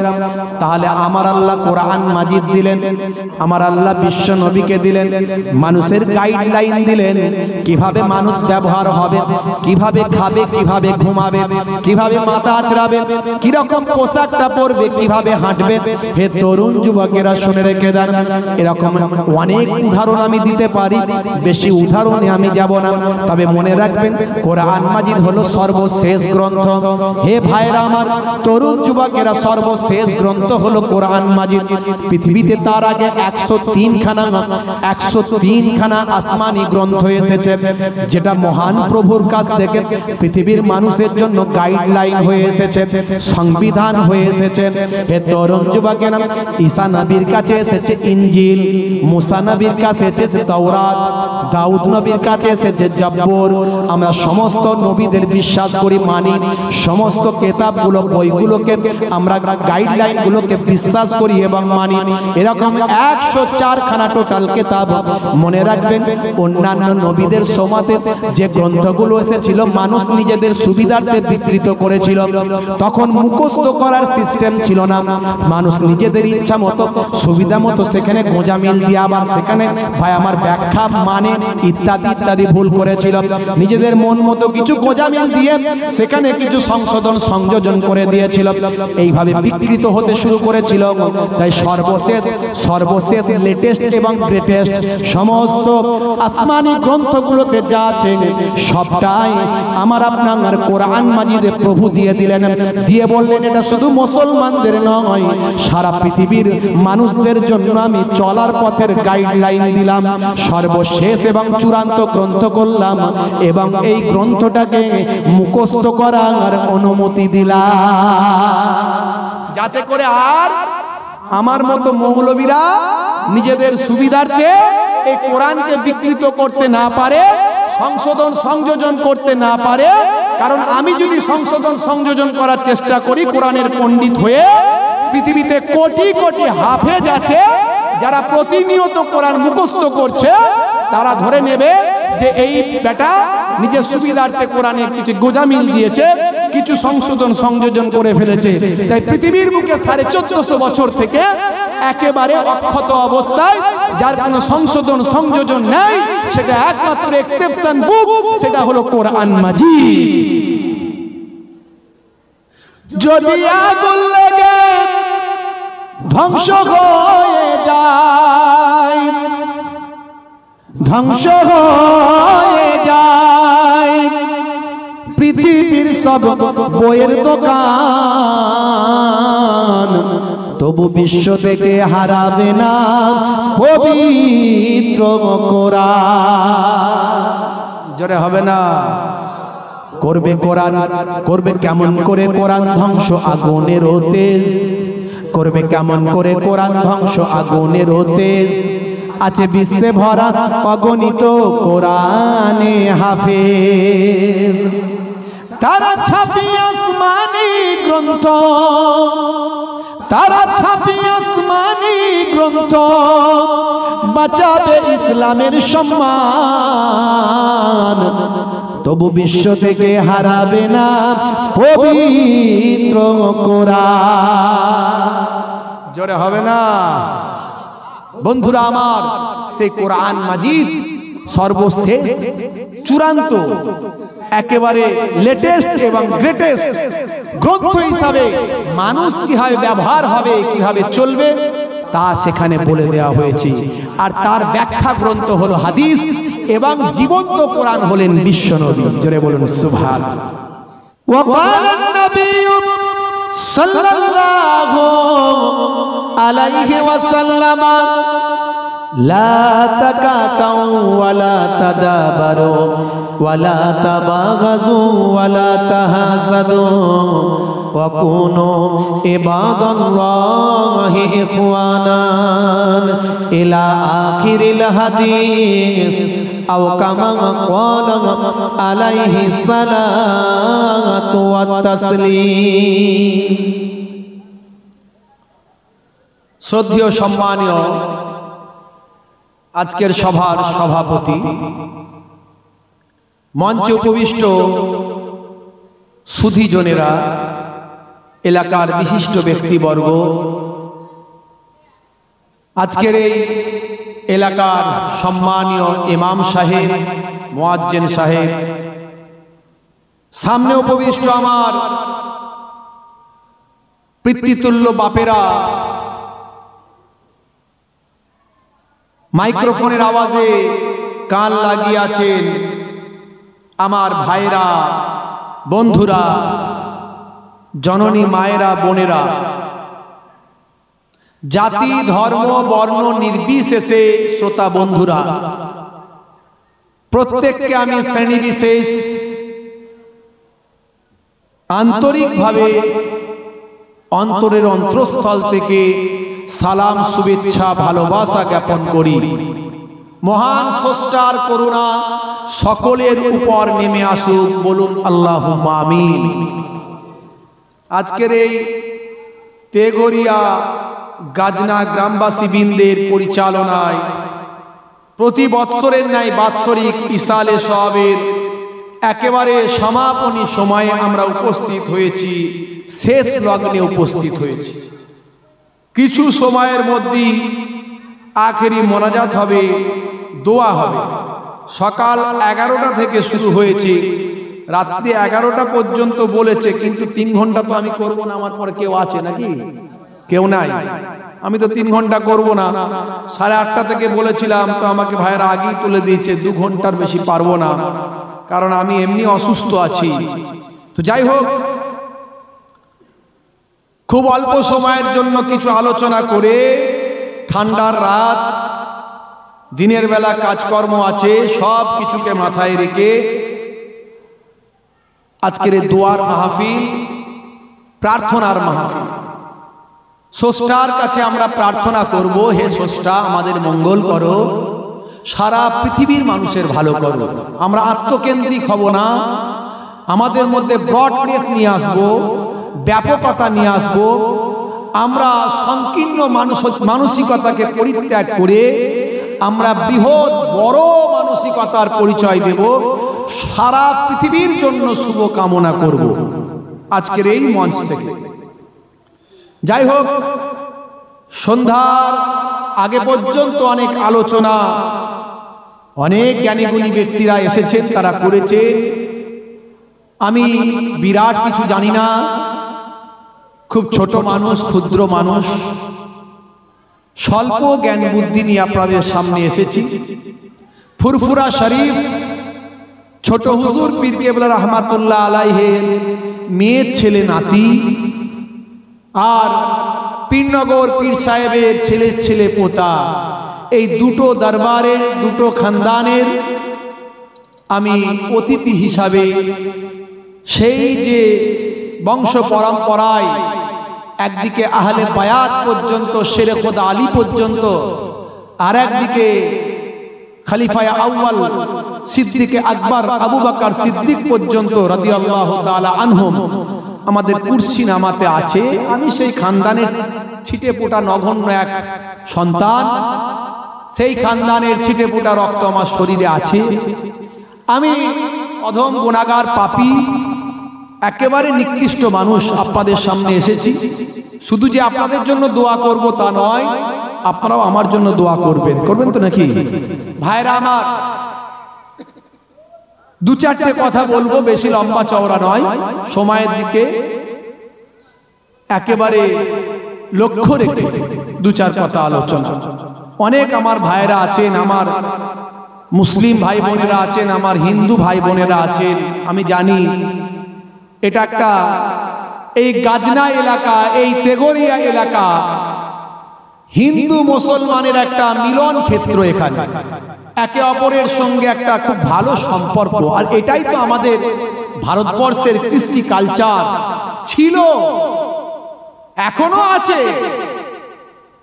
তাহলে আমার আল্লাহ কোরআন মাজিদ দিলেন, আমার আল্লাহ বিশ্ব নবীকে দিলেন, মানুষের গাইডলাইন দিলেন কিভাবে মানুষ ব্যবহার হবে, কিভাবে খাবে, কিভাবে ঘুমাবে, কিভাবে মাথা আঁচড়াবে, কিরকম পোশাকটা পরবে, কিভাবে হাঁটবে। হে তরুণ যুবকেরা শুনে রেখে দেন, এরকম অনেক উদাহরণ আমি দিতে পারি, বেশি উদাহরণে আমি যাব না। তবে মনে রাখবেন, কোরআন মাজিদ হলো সর্বশেষ গ্রন্থ। হে ভাইরা আমার, তরুণ যুবকেরা, সর্বশেষ গ্রন্থ হলো কোরআন মাজিদ। পৃথিবীতে তার আগে 103 খানা আসমানি গ্রন্থ এসেছে, যেটা মহান প্রভুর কাছ থেকে পৃথিবীর মানুষের জন্য গাইডলাইন হয়ে এসেছে, সংবিধান হয়ে এসেছে। হে তরুণ যুবকেরা, ঈসা নবীর কাছে এসেছে ইনজিল, মুসা নবীর কাছে এসেছে তাওরাত, দাউদ নবীর কাছে এসেছে জব্বর। আমরা সমস্ত নবীদের বিশ্বাস করি, মানি, সমস্ত কিতাবগুলো, বইগুলোকে আমরা, গাইডলাইন গুলোকে বিশ্বাস করি এবং মানি। এরকম 104 খানা টোটাল কিতাব। মনে রাখবেন, অন্যান্য নবীদের সময়তে যে গ্রন্থগুলো এসেছিল মানুষ নিজেদের সুবিধার্থে বিকৃত করেছিল। তখন মুখস্থ করার সিস্টেম ছিল না, মানুষ নিজেদের ইচ্ছা মতো, সুবিধা মতো সেখানে গোঁজা গোজামিল দিয়ে আবার সেখানে ভাই আমার ব্যাখ্যা মানে ইত্যাদি ইত্যাদি ভুল করেছিল, নিজেদের মন মতো কিছু গোজামিল দিয়ে সেখানে কিছু সংশোধন সংযোজন করে দিয়েছিল, এইভাবে বিকৃত হতে শুরু করেছিল। তাই সর্বশেষ লেটেস্ট এবং গ্রেটেস্ট সমস্ত আসমানি গ্রন্থগুলোতে যা আছে সবটাই আমার আপনার কোরআন মাজিদে প্রভু দিয়ে দিলেন, দিয়ে বললেন এটা শুধু মুসলমানদের নয়, সারা পৃথিবীর মানুষদের জন্য আমি চলার পথের গাইডলাইন দিলাম, সর্বশেষ এবং চূড়ান্ত গ্রন্থ করলাম এবং এই গ্রন্থটাকে মুখস্থ করার অনুমতি দিলাম, যাতে করে আর আমার মতো মৌলবীরা নিজেদের সুবিধার্থে এই কোরআনকে বিকৃত করতে না পারে, সংশোধন সংযোজন করতে না পারে। কারণ আমি যদি সংশোধন সংযোজন করার চেষ্টা করি কোরআনের পণ্ডিত হয়ে, পৃথিবীতে কোটি কোটি হাফেজ আছে যারা প্রতিনিয়ত কোরআন মুখস্থ করছে, তারা ধরে নেবে যে এই বেটা নিজের সুবিধার্থে কোরআনে কিছু গোজামিল দিয়েছে, কিছু সংশোধন সংযোজন করে ফেলেছে। তাই পৃথিবীর বুকে 1450 বছর থেকে একেবারে অক্ষত অবস্থায়, যার কোনো সংশোধন সংযোজন নেই, সেটা একমাত্র এক্সেপশন বুক, সেটা হলো কোরআন মাজিদ। যদি আগুন লেগে ধ্বংস হয়ে যায়, ধ্বংস হয়ে যায় পৃথিবীর সব বইয়ের দোকান, তবু বিশ্ব থেকে হারাবে না পবিত্র কোরআন। জোরে হবে না? করবে কোরআন, করবে কেমন করে কোরআন ধ্বংস আগুনের তেজ, করবে কেমন করে কোরআন ধ্বংস আগুনের তেজ, আছে বিশ্বে ভরা অগণিত কোরআনে হাফেজ, তারা ছাপি আসমানি গ্রন্থ, তারা ছাপি আসমানি গ্রন্থ, বাঁচাবে ইসলামের সম্মান, তবু বিশ্ব থেকে হারাবে না পবিত্র কোরআন। জোরে হবে না? বন্ধুরা আমার, সেই কোরআন মাজিদ সর্বশেষ চূড়ান্ত একেবারে লেটেস্ট এবং গ্রেটেস্ট গ্রন্থ হিসাবে মানুষ কিভাবে ব্যবহার হবে, কিভাবে চলবে, তা সেখানে বলে দেওয়া হয়েছে। আর তার ব্যাখ্যা গ্রন্থ হলো হাদিস এবং জীবন্ত কোরআন হলেন বিশ্বনবী। জোরে বলুন সুবহানাল্লাহ। وقال النبي صلى الله عليه وسلم لا تكاثروا ولا تدابروا ولا تباغضوا ولا تحاسدوا وكونوا عباد الله إخوانا إلى آخر الحديث أو كما قال عليه الصلاة والتسليم। শ্রদ্ধেয় সম্মানীয় আজকের সভার সভাপতি, মঞ্চে উপবিষ্ট সুধীজনেরা, এলাকার বিশিষ্ট ব্যক্তিবর্গ, আজকের এই এলাকার সম্মানীয় ইমাম সাহেব, মুয়াজ্জিন সাহেব, সামনে উপবিষ্ট আমার পিতৃতুল্য বাপেরা, মাইক্রোফোনের আওয়াজে কান লাগিয়ে আছেন আমার ভাইরা, বন্ধুরা, জননী মায়েরা, বোনেরা, জাতি ধর্ম বর্ণ নির্বিশেষে শ্রোতা বন্ধুরা, প্রত্যেককে আমি শ্রেণী বিশেষ আন্তরিকভাবে অন্তরের অন্তঃস্থল থেকে সালাম, শুভেচ্ছা, ভালোবাসা জ্ঞাপন করি। মহান স্রষ্টার করুণা সকলের উপর নেমে আসুক, বলুন আল্লাহুম্মা আমিন। আজকের এই তেঘরিয়া গাজনা গ্রামবাসী বৃন্দের পরিচালনায় প্রতি বৎসরের ন্যায় বাৎসরিক ইসালে সওয়াবের একেবারে সমাপনী সময়ে আমরা উপস্থিত হয়েছি, শেষ লগ্নে উপস্থিত হয়েছি। কিছু সময়ের মধ্যেই আখেরি মোনাজাত হবে, দোয়া হবে। সকাল 11টা থেকে শুরু হয়েছে, রাত্রি 11টা পর্যন্ত বলেছে, কিন্তু 3 ঘন্টা তো আমি করব না। আমার পরে কেউ আছে নাকি? কেউ নাই। আমি তো 3 ঘন্টা করব না। 8:30 থেকে বলেছিলাম, তো আমাকে ভাইয়েরা আগেই তুলে দিয়েছে 2 ঘন্টার বেশি পারবো না, কারণ আমি এমনি অসুস্থ আছি। তো যাই হোক, খুব অল্প সময়ের জন্য কিছু আলোচনা করে, ঠান্ডার রাত, দিনের বেলা কাজকর্ম আছে, সব কিছুকে মাথায় রেখে আজকের দোয়ার মাহফিল, প্রার্থনার মাহফিল। স্রষ্টার কাছে আমরা প্রার্থনা করব, হে স্রষ্টা আমাদের মঙ্গল করো, সারা পৃথিবীর মানুষের ভালো করো। আমরা আত্মকেন্দ্রিক হব না, আমাদের মধ্যে ব্রডনেস নিয়ে আসবো, ব্যাপকতা নিয়ে আসবো। আমরা সংকীর্ণ মানসিকতাকে পরিত্যাগ করে আমরা বৃহৎ বড় মানসিকতার পরিচয় দেব, সারা পৃথিবীর জন্য শুভ কামনা করব আজকের এই মঞ্চ থেকে। যাই হোক, সন্ধ্যার আগে পর্যন্ত অনেক আলোচনা, অনেক জ্ঞানীগুণী ব্যক্তিরা এসেছেন, তারা করেছে। আমি বিরাট কিছু জানি না, খুব ছোট মানুষ, ক্ষুদ্র মানুষ, স্বল্প জ্ঞান বুদ্ধি নিয়ে আপনাদের সামনে এসেছি। ফুরফুরা শরীফ ছোট হুজুর পীর কেবলা রহমাতুল্লাহ আলাইহির মেয়ের ছেলে নাতি, আর পীরনগর পীর সাহেবের ছেলের ছেলে পোতা, এই দুটো দরবারের, দুটো খানদানের আমি অতিথি হিসাবে, সেই যে বংশ পরম্পরায় একদিকে আহলে বায়াত পর্যন্ত, শেরে খোদা আলী পর্যন্ত, আর একদিকে খলিফায়ে আউয়াল সিদ্দিকে আকবর আবু বকর সিদ্দিক পর্যন্ত রাদিয়াল্লাহু তাআলা আনহুম আমাদের কুরসি নামাতে আছে। আমি সেই খানদানের ছিটে ফোটা নগণ্য এক সন্তান, সেই খানদানের ছিটে ফোটা রক্ত আমার শরীরে আছে। আমি অধম গুনাহগার পাপী, একেবারে নিকৃষ্ট মানুষ আপনাদের সামনে এসেছি। শুধু যে আপনাদের জন্য দোয়া করব তা নয়, আপনারাও আমার জন্য দোয়া করবেন। করবেন তো নাকি ভাইরা আমার? 2-4টে কথা বলবো, বেশি লম্বা চওড়া নয়, সময়ের দিকে একেবারে লক্ষ্য রেখে 2-4 কথা আলোচনা। অনেক আমার ভাইরা আছেন, আমার মুসলিম ভাই বোনেরা আছেন, আমার হিন্দু ভাই বোনেরা আছেন। আমি জানি এটা একটা, এই গাজনা এলাকা, এই তেগরিয়া এলাকা হিন্দু মুসলমানের একটা মিলন ক্ষেত্র। এখানে একে অপরের সঙ্গে একটা খুব ভালো সম্পর্ক, আর এটাই তো আমাদের ভারতবর্ষের কৃষ্টি কালচার ছিল, এখনো আছে।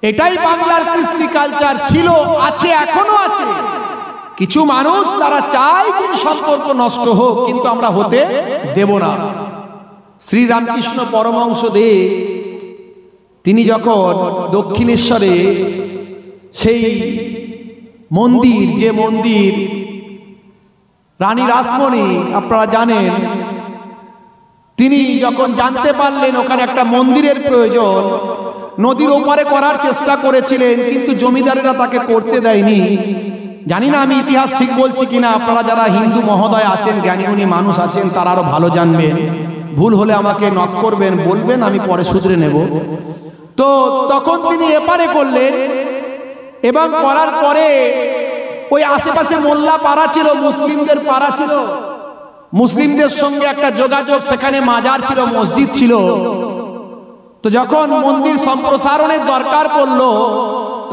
এটাই বাংলার কৃষ্টি কালচার ছিল, আছে, এখনো আছে। কিছু মানুষ তারা চায় যে সম্পর্ক নষ্ট হোক, কিন্তু আমরা হতে দেব না। শ্রী রামকৃষ্ণ পরমহংস দেব তিনি যখন দক্ষিণেশ্বরে সেই মন্দির, যে মন্দির রানী রাসমণি আপনারা জানেন, তিনি যখন জানতে পারলেন ওখানে একটা মন্দিরের প্রয়োজন, নদীর ওপারে করার চেষ্টা করেছিলেন, কিন্তু জমিদারেরা তাকে করতে দেয়নি। জানি না আমি ইতিহাস ঠিক বলছি কিনা, আপনারা যারা হিন্দু মহোদয় আছেন, জ্ঞানীগুণী মানুষ আছেন, তারা আরো ভালো জানবেন। ভুল হলে আমাকে নক করবেন, বলবেন, আমি পরে শুধরে নেব। তো তখন তিনি এপারে করলেন, এবং করার পরে ওই আশেপাশে মোল্লা পাড়া ছিল, মুসলিমদের পাড়া ছিল, মুসলিমদের সঙ্গে একটা যোগাযোগ, সেখানে মাজার ছিল, মসজিদ ছিল। তো যখন মন্দির সম্প্রসারণের দরকার পড়ল,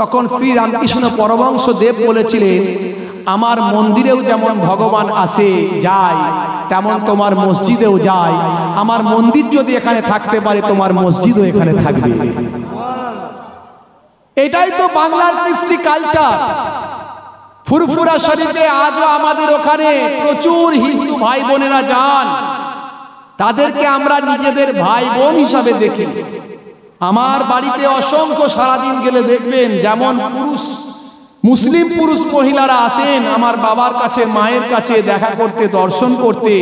তখন শ্রী রামকৃষ্ণ পরমহংস দেব বলেছিলেন, আমার মন্দিরেও যেমন ভগবান আসে যায়, তেমন তোমার মসজিদেও যায়। আমার মন্দির যদি এখানে থাকতে পারে, তোমার মসজিদও এখানে থাকবে। এটাই তো বাংলার কৃষ্টি কালচার। ফুরফুরা শরীফে আজও আমাদের ওখানে প্রচুর হিন্দু ভাই বোনেরা যান, তাদেরকে আমরা নিজেদের ভাই বোন হিসাবে দেখি। আমার বাড়িতে অসংখ্য, সারাদিন গেলে দেখবেন, যেমন পুরুষ, মুসলিম পুরুষ মহিলারা আসেন আমার বাবার কাছে, মায়ের কাছে দেখা করতে, দর্শন করতে,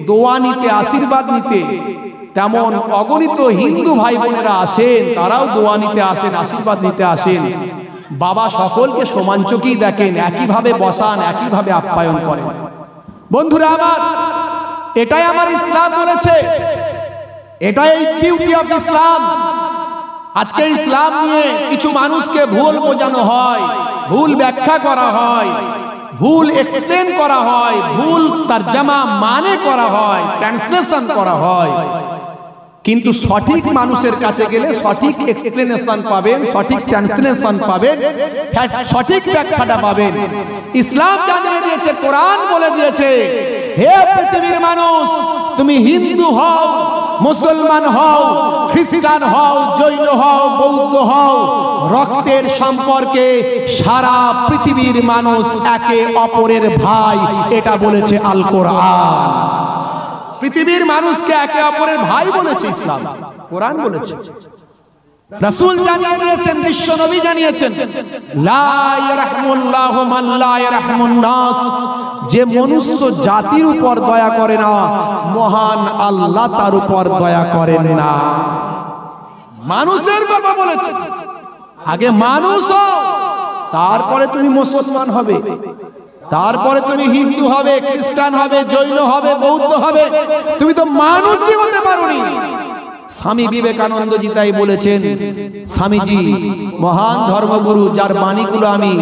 দোয়া নিতে, আশীর্বাদ নিতে, তেমন অগণিত হিন্দু ভাই বোনেরা আসেন, তারাও দোয়া নিতে আসেন, আশীর্বাদ নিতে আসেন। বাবা সকলকে সমান চোখেই দেখেন, একইভাবে বসান, একইভাবে আপ্যায়ন করেন। বন্ধুরা আমার, এটাই আমার ইসলাম বলেছে, এটাই বিউটি অফ ইসলাম। আজকে ইসলাম নিয়ে কিছু মানুষকে ভুল বোঝানো হয়, ভুল ব্যাখ্যা করা হয়, ভুল এক্সপ্লেন করা হয়, ভুল তরজমা মানে করা হয়, ট্রান্সলেশন করা হয়। কিন্তু সঠিক মানুষের কাছে গেলে সঠিক এক্সপ্লেনেশন পাবেন, সঠিক ট্রান্সলেশন পাবেন, সঠিক ব্যাখ্যাটা পাবেন। ইসলাম জানিয়ে দিয়েছে, কোরআন বলে দিয়েছে, হে পৃথিবীর মানুষ, তুমি হিন্দু হও, মুসলমান হও, খ্রিস্টান হও, জৈন হও, বৌদ্ধ হও, রক্তের সম্পর্কে সারা পৃথিবীর মানুষ একে অপরের ভাই, এটা বলেছে আল কোরআন। পৃথিবীর মানুষকে একে অপরের ভাই বলেছে ইসলাম, কোরআন বলেছে। রাসূল জানিয়ে দিয়েছেন, বিশ্ব নবী জানিয়েছেন, লা ইয়ারহামুল্লাহু মান লা ইয়ারহামুন নাস, যে মনুষ্য জাতির উপর দয়া করে না, মহান আল্লাহ তার উপর দয়া করেন না। মানুষের কথা বলেছে, আগে মানুষ হও, তারপরে তুমি মুসলমান হবে, তারপরে তুমি হিন্দু হবে, খ্রিস্টান হবে, জৈন হবে, বৌদ্ধ হবে। তুমি তো মানুষই হতে পারোনি। স্বামী বিবেকানন্দজি তাই বলেছেন। স্বামীজি মহান ধর্মগুরু, যার বাণীগুলো আমি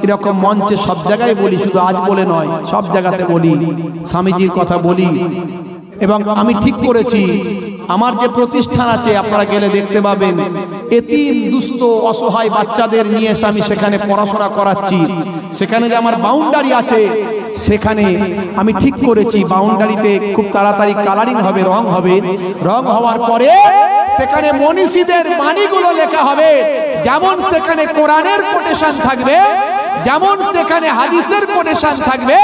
এরকম মঞ্চে সব জায়গায় বলি, শুধু আজ বলে নয়, সব জায়গাতে বলি, স্বামীজির কথা বলি। এবং আমি ঠিক করেছি, আমার যে প্রতিষ্ঠান আছে আপনারা গেলে দেখতে পাবেন, এতিম দুস্থ অসহায় বাচ্চাদের নিয়ে এসে আমি সেখানে পড়াশোনা করাচ্ছি। সেখানে যে আমার বাউন্ডারি আছে, সেখানে আমি ঠিক করেছি বাউন্ডারিতে খুব তাড়াতাড়ি কালারিং হবে, রং হবে, রং হওয়ার পরে সেখানে মনীষীদের বাণীগুলো লেখা হবে। যেমন সেখানে কোরআনের কোটেশন থাকবে, যেমন সেখানে হাদিসের কোটেশন থাকবে,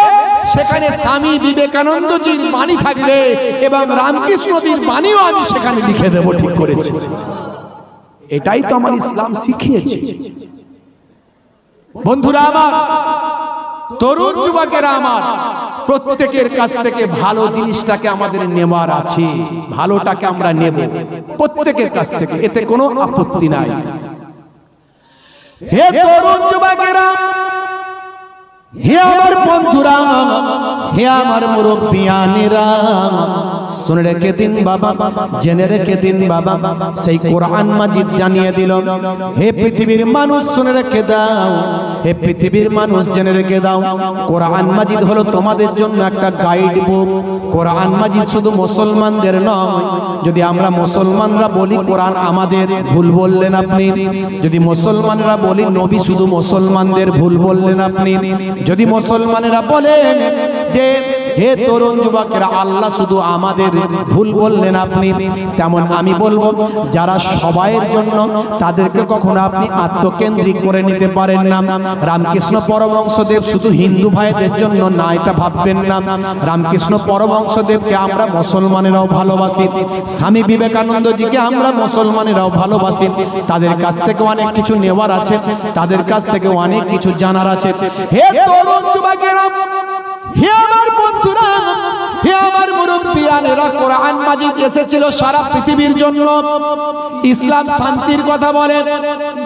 সেখানে স্বামী বিবেকানন্দজির বাণী থাকবে এবং রামকৃষ্ণজির বাণীও আমি সেখানে লিখে দেব। ঠিক করেছি, এটাই তো আমার ইসলাম শিখিয়েছে। বন্ধুরা আমার, তরুণ যুবকেরা আমার, প্রত্যেকের কাছ থেকে ভালো জিনিসটাকে আমাদের নেওয়ার আছে, ভালোটাকে আমরা নেব প্রত্যেকের কাছ থেকে, এতে কোনো আপত্তি নাই। হে তরুণ যুবকেরা, হে আমার বন্ধুরা, হে আমার মুরব্বিয়ানেরা, শুনে রেখে দিন বাবা, জেনে রেখে দিন বাবা, সেই কোরআন মাজিদ জানিয়ে দিল, হে পৃথিবীর মানুষ শুনে রেখে দাও, হে পৃথিবীর মানুষ জেনে রেখে দাও, কোরআন মাজিদ হলো তোমাদের জন্য একটা গাইড বুক। কোরআন মাজিদ শুধু মুসলমানদের নয়। যদি আমরা মুসলমানরা বলি কোরআন আমাদের, ভুল বললেন আপনি। যদি মুসলমানরা বলি নবী শুধু মুসলমানদের, ভুল বললেন আপনি। যদি মুসলমানেরা বলেন যে হে তরুণ যুবকেরা আল্লাহ শুধু আমাদের, ভুল বললেন আপনি। তেমন আমি বলবো, যারা সবাইয়ের জন্য, তাদেরকে কখনো আপনি আত্মকেন্দ্রিক করে নিতে পারেন না। রামকৃষ্ণ পরমহংসদেব শুধু হিন্দু ভাইদের জন্য না, এটা ভাববেন না। রামকৃষ্ণ পরমহংসদেবকে আমরা মুসলমানেরাও ভালোবাসি, স্বামী বিবেকানন্দজিকে আমরা মুসলমানেরাও ভালোবাসি। তাদের কাছ থেকে অনেক কিছু নেওয়ার আছে, তাদের কাছ থেকে অনেক কিছু জানার আছে। হে তরুণ যুবকেরা, হে আমার বন্ধুরা, হে আমার মুরব্বিয়ানেরা, কোরআন মাজিদ এসেছিল সারা পৃথিবীর জন্য। ইসলাম শান্তির কথা বলে।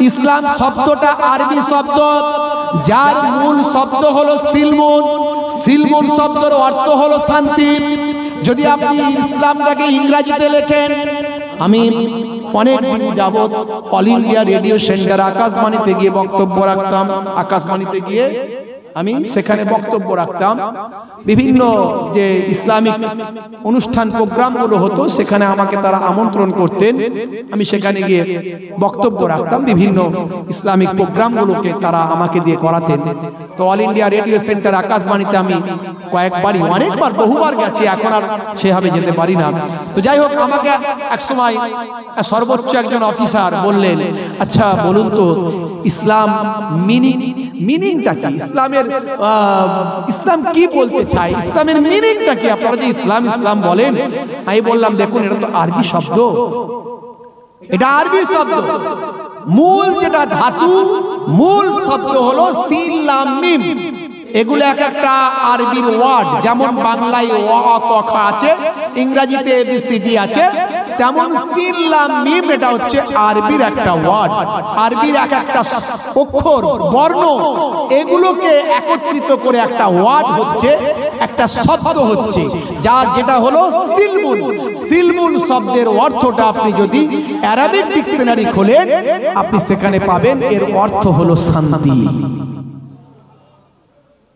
ইসলাম শব্দটা আরবি শব্দ, যার মূল শব্দ হলো সিলমুন। সিলমুন শব্দের অর্থ হলো শান্তি। যদি আপনি ইসলামটাকে ইংরেজিতে লেখেন, আমি অনেক দিন যাবত অল ইন্ডিয়া রেডিও সেন্টার আকাশবাণীতে গিয়ে বক্তব্য রাখতাম। আকাশবাণীতে গিয়ে আমি সেখানে বক্তব্য রাখতাম। বিভিন্ন যে ইসলামিক অনুষ্ঠান প্রোগ্রামগুলো হতো, সেখানে আমাকে তারা আমন্ত্রণ করতেন, আমি সেখানে গিয়ে বক্তব্য রাখতাম। বিভিন্ন ইসলামিক প্রোগ্রামগুলোকে তারা আমাকে দিয়ে করাতেন। তো অল ইন্ডিয়া রেডিও সেন্টার আকাশবাণীতে আমি কয়েকবারই, অনেকবার, বহুবার গেছি, এখন আর সেভাবে যেতে পারি না। তো যাই হোক, আমাকে একসময় সর্বোচ্চ একজন অফিসার বললেন, আচ্ছা বলুন তো ইসলাম মিনিংটা কি, ইসলাম কি বলতে চায়, ইসলামের মিনিংটা কি? আপনারা যে ইসলাম ইসলাম বলেন। আমি বললাম, দেখুন এটা তো আরবি শব্দ, এটা আরবি শব্দ। মূল যেটা ধাতু, মূল শব্দ হলো সিন লাম মিম। এগুলো এক একটা আরবির ওয়ার্ড, যেমন বাংলায় অ ক খ আছে, ইংরেজিতে এবিসিডি আছে, তেমন সিন লাম মিম এটা হচ্ছে আরবির একটা ওয়ার্ড, আরবির এক একটা অক্ষর বর্ণ এগুলোকে একত্রিত করে একটা ওয়ার্ড হচ্ছে, একটা শব্দ হচ্ছে, যার যেটা হলো সিলমুন। সিলমুন শব্দের অর্থটা আপনি যদি আরবিক ডিকশনারি খোলেন আপনি সেখানে পাবেন এর অর্থ হলো শান্তি।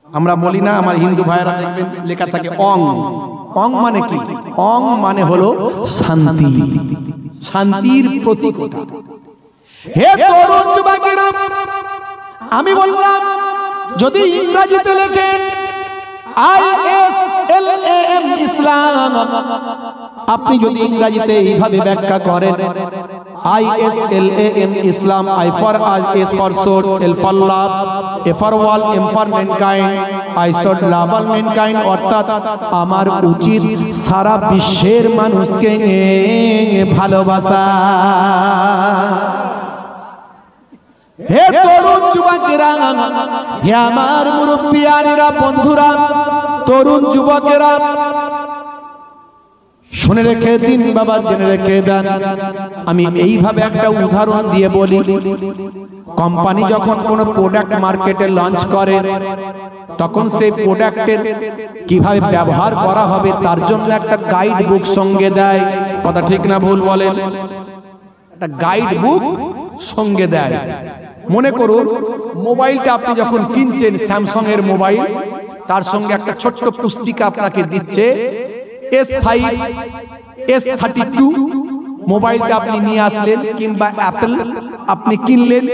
আমরা বলি না, আমার হিন্দু ভাইয়েরা দেখবেন লেখা থাকে অং। অং মানে কি? অং মানে হলো শান্তি, শান্তির প্রতীক ওটা। হে তরুণ যুবকেরা, আমি বললাম যদি ইংরেজিতে লেখেন ISLAM ইসলাম, আপনি যদি ইংরেজিতে এইভাবে ব্যাখ্যা করেন ISLAM Islam, I for S for sword, L for love, A for wall, M for mankind, I should love all mankind, অর্থাৎ আমার উচিত সারা বিশ্বের মানুষকে ভালোবাসা। হে তরুণ যুবকেরা, হে আমার মুরব্বিয়ানেরা, বন্ধুরা, তরুণ যুবকেরা, শুনে রেখে দিন বাবা, জেনে রেখে দেন। আমি এইভাবে একটা উদাহরণ দিয়ে বলি, কোম্পানি যখন কোনো প্রোডাক্ট মার্কেটে লঞ্চ করে তখন সেই প্রোডাক্টের কিভাবে ব্যবহার করা হবে তার জন্য একটা গাইড বুক সঙ্গে দেয়। কথা ঠিক না ভুল বলেন? একটা গাইড বুক সঙ্গে দেয়। মনে করুন মোবাইলটা আপনি যখন কিনছেন, স্যামসাং এর মোবাইল, তার সঙ্গে একটা ছোট্ট পুস্তিকা আপনাকে দিচ্ছে, S5, S32 মোবাইলটা আপনি নিয়ে আসলেন, কিংবা অ্যাপল আপনি কিনলেন,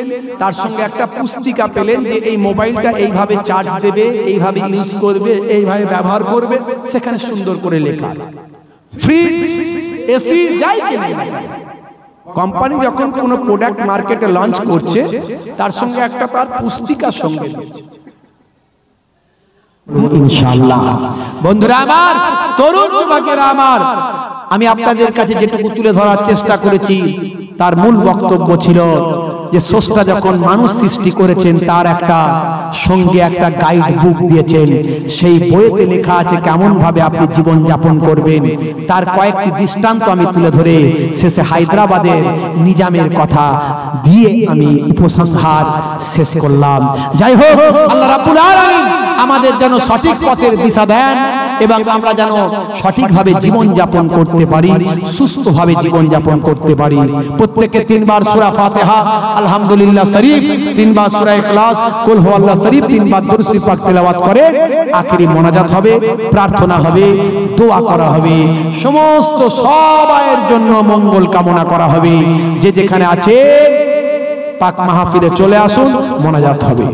তার সঙ্গে একটা পুস্তিকা পেলেন যে এই মোবাইলটা এইভাবে চার্জ দেবে, এইভাবে ইউজ করবে, এইভাবে ব্যবহার করবে, সেখানে সুন্দর করে লেখা। ফ্রিজ, এসি যাই কিনে, কোম্পানি যখন কোনো প্রোডাক্ট মার্কেটে লঞ্চ করছে তার সঙ্গে একটা তার পুস্তিকা সঙ্গে দিচ্ছে। ইনশাআল্লাহ বন্ধুরা আমার, তরুণ যুবকেরা আমার, আমি আপনাদের কাছে যেটুকু তুলে ধরার চেষ্টা করেছি তার মূল বক্তব্য ছিল যে স্রষ্টা যখন মানুষ সৃষ্টি করেছেন তার একটা সঙ্গে একটা গাইড বুক দিয়েছেন। সেই বইতে লেখা আছে কেমন ভাবে আপনি জীবন যাপন করবেন। তার কয়েকটি দৃষ্টান্ত আমি তুলে ধরে শেষে হায়দ্রাবাদের নিজামের কথা দিয়ে আমি উপসংহার শেষ করলাম। যাই হোক, আল্লাহ রাব্বুল আলামিন আমাদের যেন সঠিক পথের দিশা দেন এবং আমরা যেন সঠিকভাবে জীবন যাপন করতে পারি, সুস্থভাবে জীবন যাপন করতে পারি। প্রত্যেককে 3 বার সূরা ফাতিহা, আলহামদুলিল্লাহ শরীফ, 3 বার সূরা ইখলাস, কুল হুয়াল্লাহ শরীফ, 3 বার দুরূদ শরীফ পাক তেলাওয়াত করে আখেরি মোনাজাত হবে, প্রার্থনা হবে, দোয়া করা হবে, সমস্ত সবাইয়ের জন্য মঙ্গল কামনা করা হবে। যে যেখানে আছে পাক মাহফিলে চলে আসুন, মোনাজাত হবে।